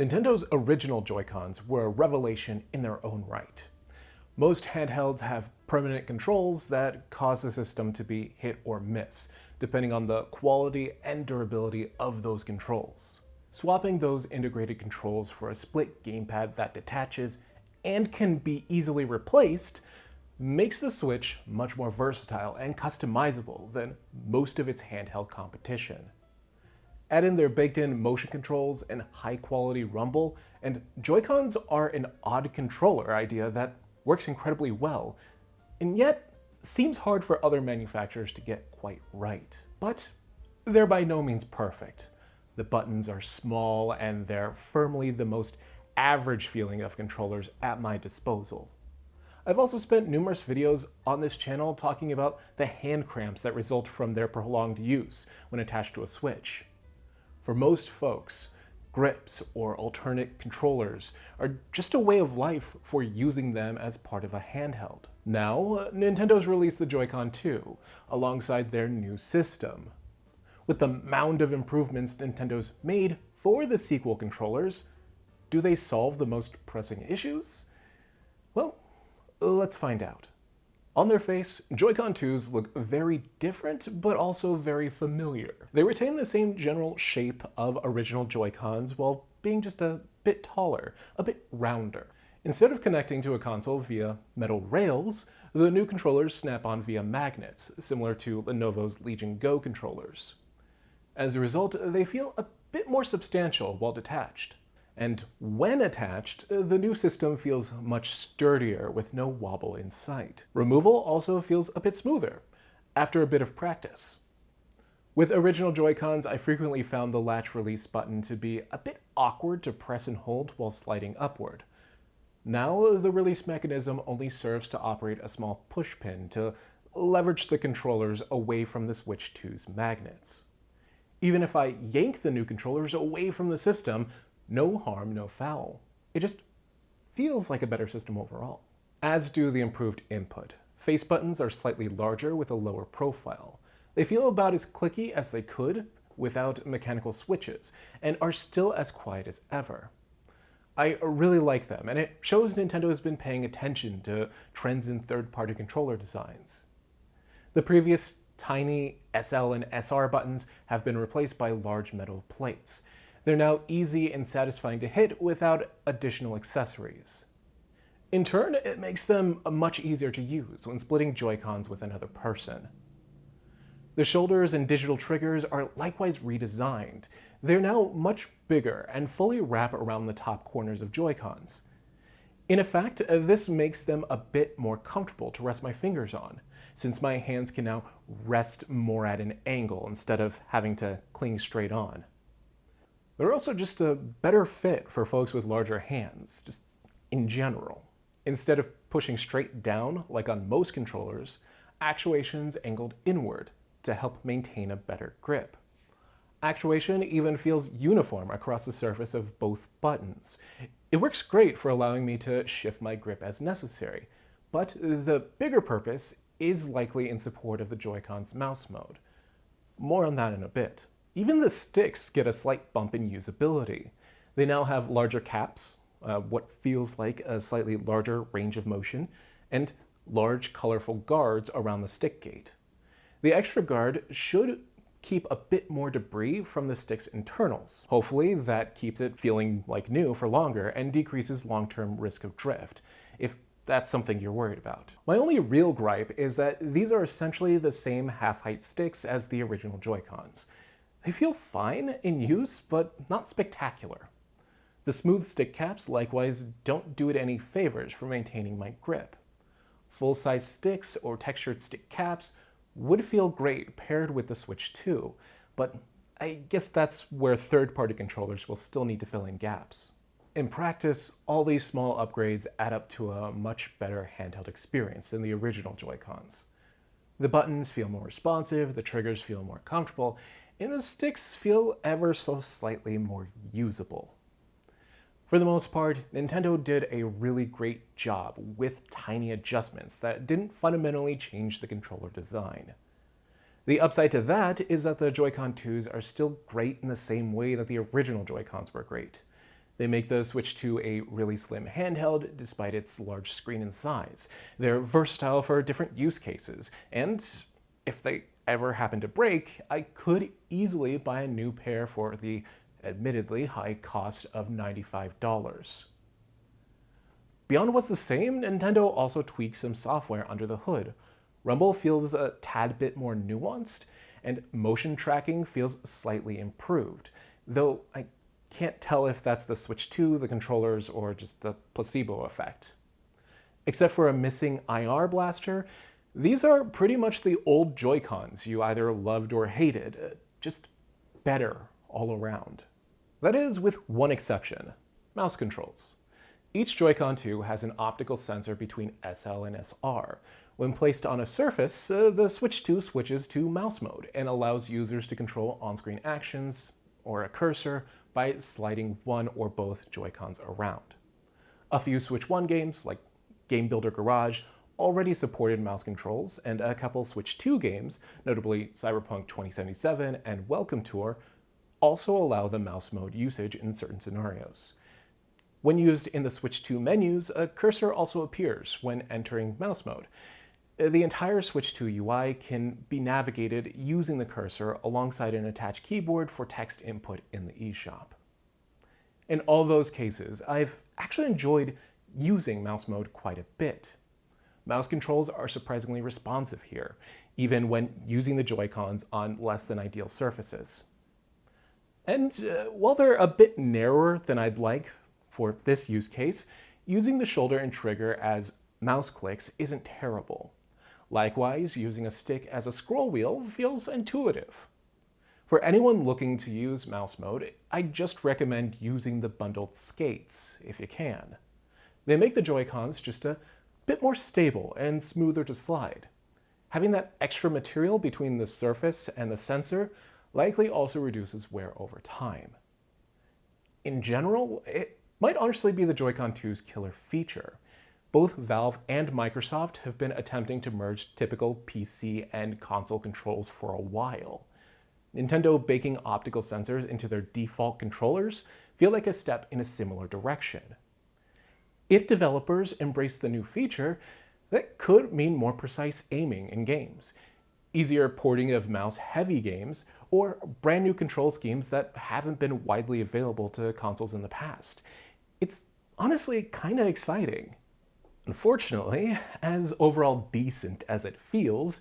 Nintendo's original Joy-Cons were a revelation in their own right. Most handhelds have permanent controls that cause the system to be hit or miss, depending on the quality and durability of those controls. Swapping those integrated controls for a split gamepad that detaches and can be easily replaced makes the Switch much more versatile and customizable than most of its handheld competition. Add in their baked-in motion controls and high-quality rumble, and Joy-Cons are an odd controller idea that works incredibly well, and yet seems hard for other manufacturers to get quite right. But they're by no means perfect. The buttons are small, and they're firmly the most average feeling of controllers at my disposal. I've also spent numerous videos on this channel talking about the hand cramps that result from their prolonged use when attached to a Switch. For most folks, grips or alternate controllers are just a way of life for using them as part of a handheld. Now, Nintendo's released the Joy-Con 2 alongside their new system. With the mound of improvements Nintendo's made for the sequel controllers, do they solve the most pressing issues? Well, let's find out. On their face, Joy-Con 2s look very different, but also very familiar. They retain the same general shape of original Joy-Cons while being just a bit taller, a bit rounder. Instead of connecting to a console via metal rails, the new controllers snap on via magnets, similar to Lenovo's Legion Go controllers. As a result, they feel a bit more substantial while detached. And when attached, the new system feels much sturdier with no wobble in sight. Removal also feels a bit smoother, after a bit of practice. With original Joy-Cons, I frequently found the latch release button to be a bit awkward to press and hold while sliding upward. Now, the release mechanism only serves to operate a small push pin to leverage the controllers away from the Switch 2's magnets. Even if I yank the new controllers away from the system, no harm, no foul. It just feels like a better system overall. As do the improved input. Face buttons are slightly larger with a lower profile. They feel about as clicky as they could without mechanical switches, and are still as quiet as ever. I really like them, and it shows Nintendo has been paying attention to trends in third-party controller designs. The previous tiny SL and SR buttons have been replaced by large metal plates. They're now easy and satisfying to hit without additional accessories. In turn, it makes them much easier to use when splitting Joy-Cons with another person. The shoulders and digital triggers are likewise redesigned. They're now much bigger and fully wrap around the top corners of Joy-Cons. In effect, this makes them a bit more comfortable to rest my fingers on, since my hands can now rest more at an angle instead of having to cling straight on. They're also just a better fit for folks with larger hands, just in general. Instead of pushing straight down, like on most controllers, actuation's angled inward to help maintain a better grip. Actuation even feels uniform across the surface of both buttons. It works great for allowing me to shift my grip as necessary, but the bigger purpose is likely in support of the Joy-Con's mouse mode. More on that in a bit. Even the sticks get a slight bump in usability. They now have larger caps, what feels like a slightly larger range of motion, and large colorful guards around the stick gate. The extra guard should keep a bit more debris from the stick's internals. Hopefully that keeps it feeling like new for longer and decreases long-term risk of drift, if that's something you're worried about. My only real gripe is that these are essentially the same half-height sticks as the original Joy-Cons. They feel fine in use, but not spectacular. The smooth stick caps likewise don't do it any favors for maintaining my grip. Full-size sticks or textured stick caps would feel great paired with the Switch 2, but I guess that's where third-party controllers will still need to fill in gaps. In practice, all these small upgrades add up to a much better handheld experience than the original Joy-Cons. The buttons feel more responsive, the triggers feel more comfortable, and the sticks feel ever so slightly more usable. For the most part, Nintendo did a really great job with tiny adjustments that didn't fundamentally change the controller design. The upside to that is that the Joy-Con 2s are still great in the same way that the original Joy-Cons were great. They make the Switch 2 a really slim handheld despite its large screen and size. They're versatile for different use cases, and if they ever happen to break, I could easily buy a new pair for the admittedly high cost of $95. Beyond what's the same, Nintendo also tweaks some software under the hood. Rumble feels a tad bit more nuanced, and motion tracking feels slightly improved, though I can't tell if that's the Switch 2, the controllers, or just the placebo effect. Except for a missing IR blaster, these are pretty much the old Joy-Cons you either loved or hated, just better all around. That is with one exception: mouse controls. Each Joy-Con 2 has an optical sensor between SL and SR. When placed on a surface, the Switch 2 switches to mouse mode and allows users to control on-screen actions or a cursor by sliding one or both Joy-Cons around. A few Switch 1 games, like Game Builder Garage, already supported mouse controls, and a couple Switch 2 games, notably Cyberpunk 2077 and Welcome Tour, also allow the mouse mode usage in certain scenarios. When used in the Switch 2 menus, a cursor also appears when entering mouse mode. The entire Switch 2 UI can be navigated using the cursor alongside an attached keyboard for text input in the eShop. In all those cases, I've actually enjoyed using mouse mode quite a bit. Mouse controls are surprisingly responsive here, even when using the Joy-Cons on less than ideal surfaces. And while they're a bit narrower than I'd like for this use case, using the shoulder and trigger as mouse clicks isn't terrible. Likewise, using a stick as a scroll wheel feels intuitive. For anyone looking to use mouse mode, I just recommend using the bundled skates, if you can. They make the Joy-Cons just a bit more stable and smoother to slide. Having that extra material between the surface and the sensor likely also reduces wear over time. In general, it might honestly be the Joy-Con 2's killer feature. Both Valve and Microsoft have been attempting to merge typical PC and console controls for a while. Nintendo baking optical sensors into their default controllers feel like a step in a similar direction. If developers embrace the new feature, that could mean more precise aiming in games, easier porting of mouse-heavy games, or brand new control schemes that haven't been widely available to consoles in the past. It's honestly kind of exciting. Unfortunately, as overall decent as it feels,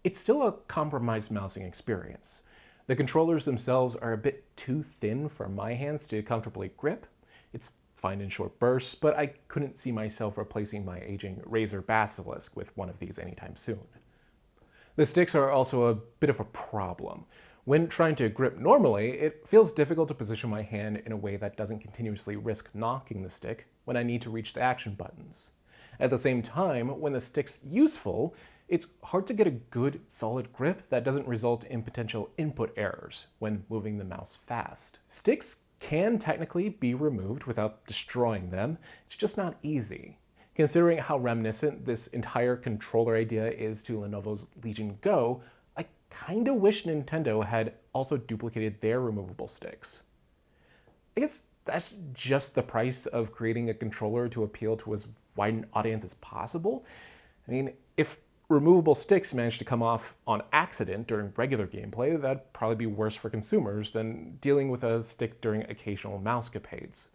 it's still a compromised mousing experience. The controllers themselves are a bit too thin for my hands to comfortably grip. It's fine in short bursts, but I couldn't see myself replacing my aging Razer Basilisk with one of these anytime soon. The sticks are also a bit of a problem. When trying to grip normally, it feels difficult to position my hand in a way that doesn't continuously risk knocking the stick when I need to reach the action buttons. At the same time, when the stick's useful, it's hard to get a good, solid grip that doesn't result in potential input errors when moving the mouse fast. Sticks can technically be removed without destroying them, it's just not easy. Considering how reminiscent this entire controller idea is to Lenovo's Legion Go, I kinda wish Nintendo had also duplicated their removable sticks. I guess that's just the price of creating a controller to appeal to as wide an audience as possible. I mean, if removable sticks managed to come off on accident during regular gameplay, that'd probably be worse for consumers than dealing with a stick during occasional mousecapades.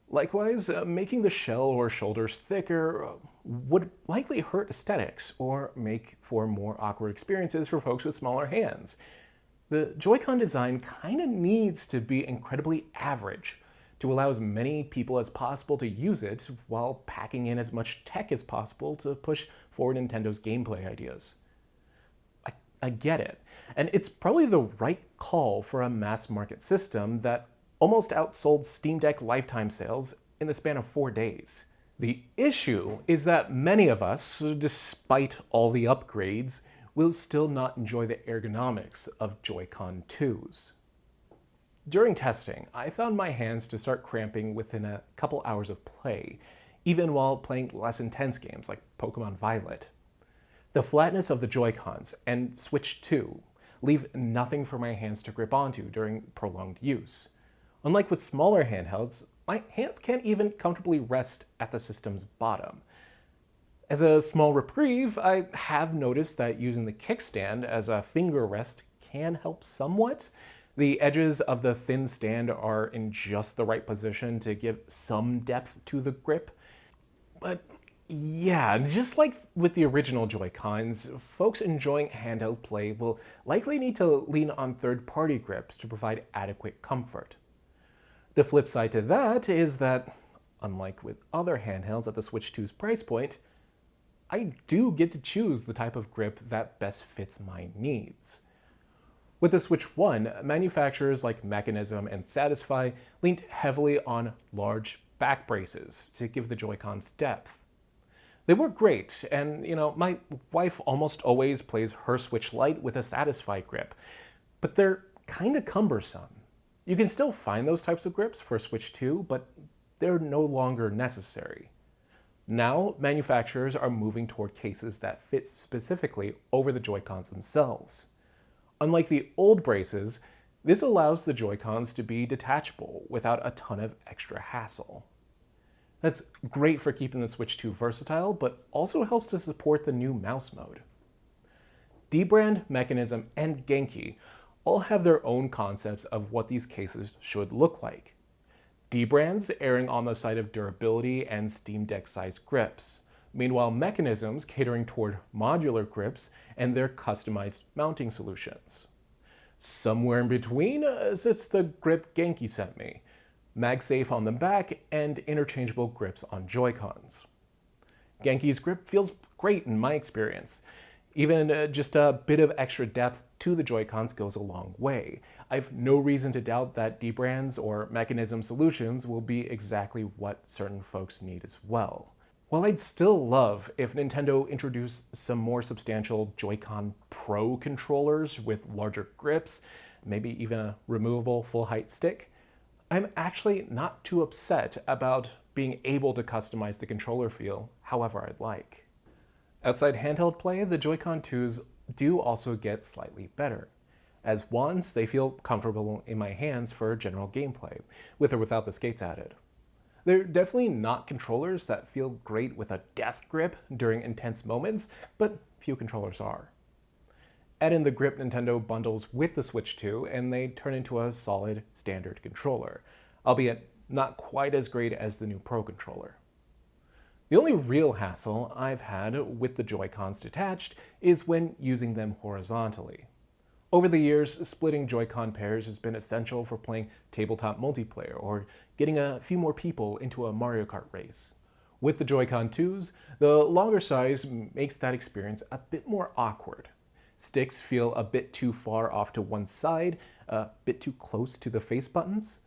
Likewise, making the shell or shoulders thicker would likely hurt aesthetics or make for more awkward experiences for folks with smaller hands. The Joy-Con design kinda needs to be incredibly average to allow as many people as possible to use it while packing in as much tech as possible to push forward Nintendo's gameplay ideas. I get it, and it's probably the right call for a mass market system that almost outsold Steam Deck lifetime sales in the span of 4 days. The issue is that many of us, despite all the upgrades, will still not enjoy the ergonomics of Joy-Con 2s. During testing, I found my hands to start cramping within a couple hours of play, even while playing less intense games like Pokemon Violet. The flatness of the Joy-Cons and Switch 2 leave nothing for my hands to grip onto during prolonged use. Unlike with smaller handhelds, my hands can't even comfortably rest at the system's bottom. As a small reprieve, I have noticed that using the kickstand as a finger rest can help somewhat. The edges of the thin stand are in just the right position to give some depth to the grip. But yeah, just like with the original Joy-Cons, folks enjoying handheld play will likely need to lean on third-party grips to provide adequate comfort. The flip side to that is that, unlike with other handhelds at the Switch 2's price point, I do get to choose the type of grip that best fits my needs. With the Switch 1, manufacturers like Mechanism and Satisfy leaned heavily on large back braces to give the Joy-Cons depth. They work great, and my wife almost always plays her Switch Lite with a Satisfy grip, but they're kind of cumbersome. You can still find those types of grips for Switch 2, but they're no longer necessary. Now, manufacturers are moving toward cases that fit specifically over the Joy-Cons themselves. Unlike the old braces, this allows the Joy-Cons to be detachable without a ton of extra hassle. That's great for keeping the Switch 2 versatile, but also helps to support the new mouse mode. Dbrand, Mechanism, and Genki all have their own concepts of what these cases should look like. Dbrand's erring on the side of durability and Steam Deck-sized grips. Meanwhile, Mechanisms catering toward modular grips and their customized mounting solutions. Somewhere in between sits the grip Genki sent me, MagSafe on the back and interchangeable grips on Joy-Cons. Genki's grip feels great in my experience. Even just a bit of extra depth to the Joy-Cons goes a long way. I've no reason to doubt that Dbrand's or Mechanism solutions will be exactly what certain folks need as well. While I'd still love if Nintendo introduced some more substantial Joy-Con Pro controllers with larger grips, maybe even a removable full-height stick, I'm actually not too upset about being able to customize the controller feel however I'd like. Outside handheld play, the Joy-Con 2s do also get slightly better. As wands, they feel comfortable in my hands for general gameplay, with or without the skates added. They're definitely not controllers that feel great with a death grip during intense moments, but few controllers are. Add in the grip Nintendo bundles with the Switch 2, and they turn into a solid standard controller, albeit not quite as great as the new Pro controller. The only real hassle I've had with the Joy-Cons detached is when using them horizontally. Over the years, splitting Joy-Con pairs has been essential for playing tabletop multiplayer or getting a few more people into a Mario Kart race. With the Joy-Con 2s, the longer size makes that experience a bit more awkward. Sticks feel a bit too far off to one side, a bit too close to the face buttons.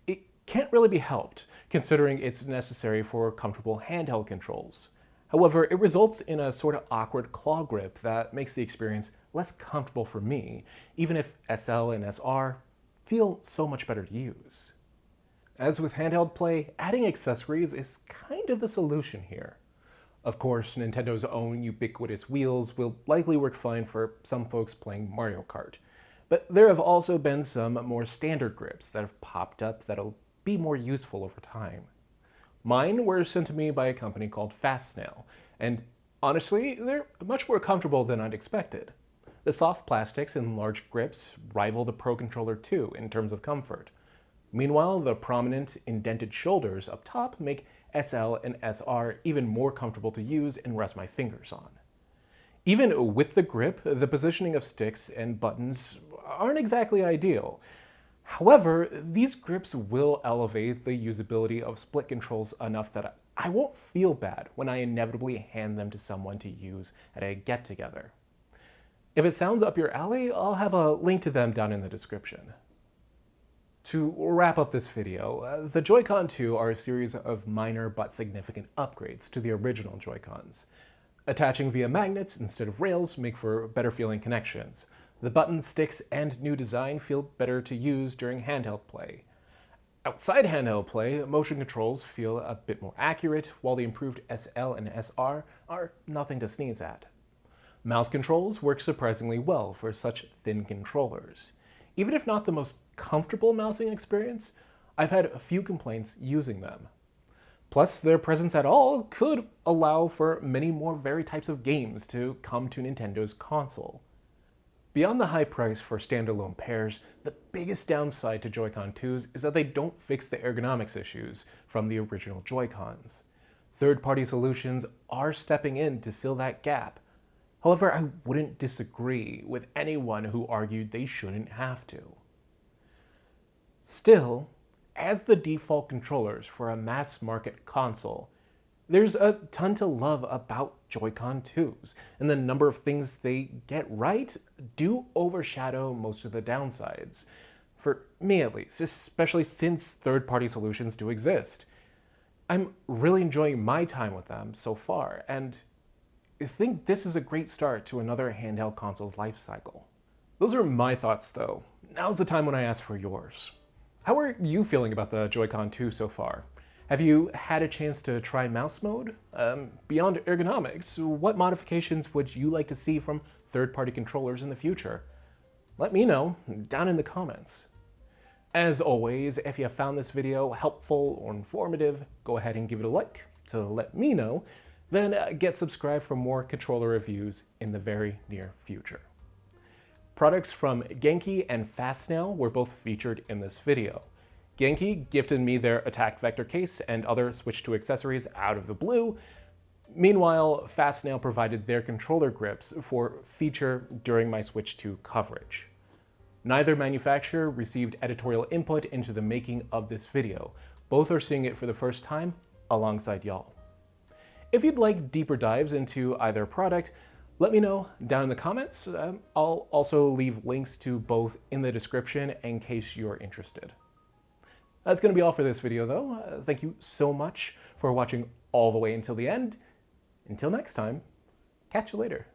It can't really be helped, considering it's necessary for comfortable handheld controls. However, it results in a sort of awkward claw grip that makes the experience less comfortable for me, even if SL and SR feel so much better to use. As with handheld play, adding accessories is kind of the solution here. Of course, Nintendo's own ubiquitous wheels will likely work fine for some folks playing Mario Kart, but there have also been some more standard grips that have popped up that'll be more useful over time. Mine were sent to me by a company called FastSnail, and honestly, they're much more comfortable than I'd expected. The soft plastics and large grips rival the Pro Controller 2 in terms of comfort. Meanwhile, the prominent indented shoulders up top make SL and SR even more comfortable to use and rest my fingers on. Even with the grip, the positioning of sticks and buttons aren't exactly ideal. However, these grips will elevate the usability of split controls enough that I won't feel bad when I inevitably hand them to someone to use at a get-together. If it sounds up your alley, I'll have a link to them down in the description. To wrap up this video, the Joy-Con 2 are a series of minor but significant upgrades to the original Joy-Cons. Attaching via magnets instead of rails make for better feeling connections. The buttons, sticks, and new design feel better to use during handheld play. Outside handheld play, motion controls feel a bit more accurate, while the improved SL and SR are nothing to sneeze at. Mouse controls work surprisingly well for such thin controllers. Even if not the most comfortable mousing experience, I've had a few complaints using them. Plus, their presence at all could allow for many more varied types of games to come to Nintendo's console. Beyond the high price for standalone pairs, the biggest downside to Joy-Con 2s is that they don't fix the ergonomics issues from the original Joy-Cons. Third-party solutions are stepping in to fill that gap. However, I wouldn't disagree with anyone who argued they shouldn't have to. Still, as the default controllers for a mass-market console, there's a ton to love about Joy-Con 2s, and the number of things they get right do overshadow most of the downsides. For me at least, especially since third-party solutions do exist. I'm really enjoying my time with them so far, and I think this is a great start to another handheld console's life cycle. Those are my thoughts though. Now's the time when I ask for yours. How are you feeling about the Joy-Con 2 so far? Have you had a chance to try mouse mode? Beyond ergonomics, what modifications would you like to see from third-party controllers in the future? Let me know down in the comments. As always, if you found this video helpful or informative, go ahead and give it a like to let me know, then get subscribed for more controller reviews in the very near future. Products from Genki and Fastnail were both featured in this video. Genki gifted me their attack vector case and other Switch 2 accessories out of the blue. Meanwhile, Fastnail provided their controller grips for feature during my Switch 2 coverage. Neither manufacturer received editorial input into the making of this video. Both are seeing it for the first time alongside y'all. If you'd like deeper dives into either product, let me know down in the comments. I'll also leave links to both in the description in case you're interested. That's going to be all for this video though. Thank you so much for watching all the way until the end. Until next time, catch you later.